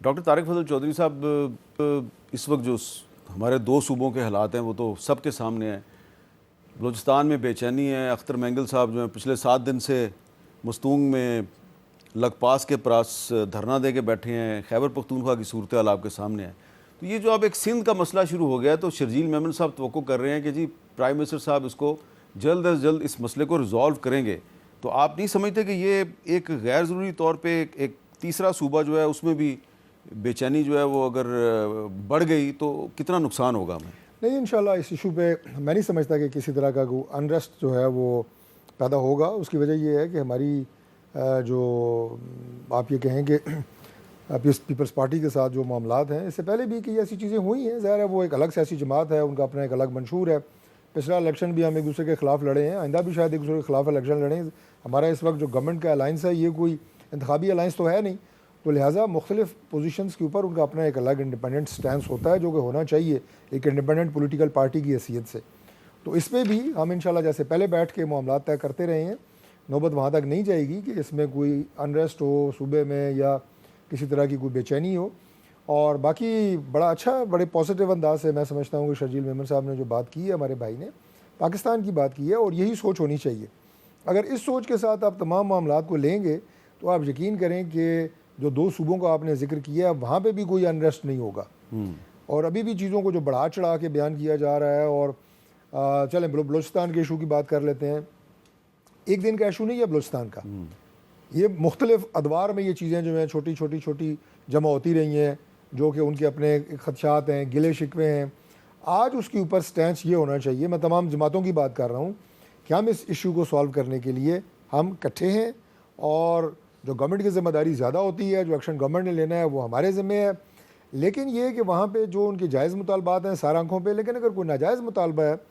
Doctor Tariq फजल चौधरी साहब, इस वक्त जो हमारे दो सूबों के हालात हैं वो तो सबके सामने हैं। बलूचिस्तान में बेचैनी है। अख्तर मैंगल साहब जो हैं पिछले 7 दिन से मस्तूंग में लगपास के पास धरना दे के बैठे हैं। खैबर पख्तूनख्वा की सूरत हाल आपके सामने है। तो ये जो अब एक सिंध का मसला शुरू हो गया है, तो शर्जील मेमन साहब तवक्को कर रहे हैं कि जी प्राइम मिनिस्टर साहब इसको जल्द अज जल्द इस मसले को रिजॉल्व करेंगे। तो आप नहीं समझते कि ये एक गैर ज़रूरी तौर पे एक तीसरा सूबा जो है उसमें भी बेचैनी जो है वो अगर बढ़ गई तो कितना नुकसान होगा हमें? नहीं, इंशाल्लाह इस इशू पे मैं नहीं समझता कि किसी तरह का कोई अनरेस्ट जो है वो पैदा होगा। उसकी वजह ये है कि हमारी जो आप ये कहें कि पीपल्स पार्टी के साथ जो मामलात हैं, इससे पहले भी कई ऐसी चीज़ें हुई हैं। ज़ाहिर है वो एक अलग सियासी जमात है, उनका अपना एक अलग मंशूर है। पिछला इलेक्शन भी हम एक दूसरे के ख़िलाफ़ लड़े हैं, आइंदा भी शायद एक दूसरे के ख़िलाफ़ इलेक्शन लड़ें। हमारा इस वक्त जो गवर्नमेंट का अलाइंस है ये कोई इंतखाबी अलाइंस तो है नहीं, तो लिहाजा मुख्तलिफ़ पोजीशंस के ऊपर उनका अपना एक अलग इंडिपेंडेंट स्टैंस होता है जो कि होना चाहिए एक इंडिपेंडेंट पॉलिटिकल पार्टी की हैसियत से। तो इस पर भी हम इंशाल्लाह जैसे पहले बैठ के मामला तय करते रहे हैं, नौबत वहाँ तक नहीं जाएगी कि इसमें कोई अनरेस्ट हो सूबे में या किसी तरह की कोई बेचैनी हो। और बाकी बड़ा अच्छा, बड़े पॉजिटिव अंदाज से मैं समझता हूँ कि शर्जील मेमन साहब ने जो बात की है, हमारे भाई ने पाकिस्तान की बात की है और यही सोच होनी चाहिए। अगर इस सोच के साथ आप तमाम मामलात को लेंगे तो आप यकीन करें कि जो दो सूबों का आपने जिक्र किया वहाँ पे भी कोई अनरेस्ट नहीं होगा। और अभी भी चीज़ों को जो बढ़ा चढ़ा के बयान किया जा रहा है, और चलें बलूचिस्तान के इशू की बात कर लेते हैं। एक दिन का इशू नहीं है बलूचिस्तान का, ये मुख्तलिफ अदवार में ये चीज़ें जो हैं छोटी छोटी छोटी जमा होती रही हैं, जो कि उनके अपने खदशात हैं, गिले शिकवे हैं। आज उसके ऊपर स्टैंस ये होना चाहिए, मैं तमाम जमातों की बात कर रहा हूँ, कि हम इस इशू को सॉल्व करने के लिए हम इकट्ठे हैं, और जो गवर्नमेंट की ज़िम्मेदारी ज़्यादा होती है, जो एक्शन गवर्नमेंट ने लेना है वो हमारे ज़िम्मे है। लेकिन ये कि वहाँ पे जो उनके जायज़ मुतालबात हैं सार आंखों पे, लेकिन अगर कोई नाजायज़ मुतालबा है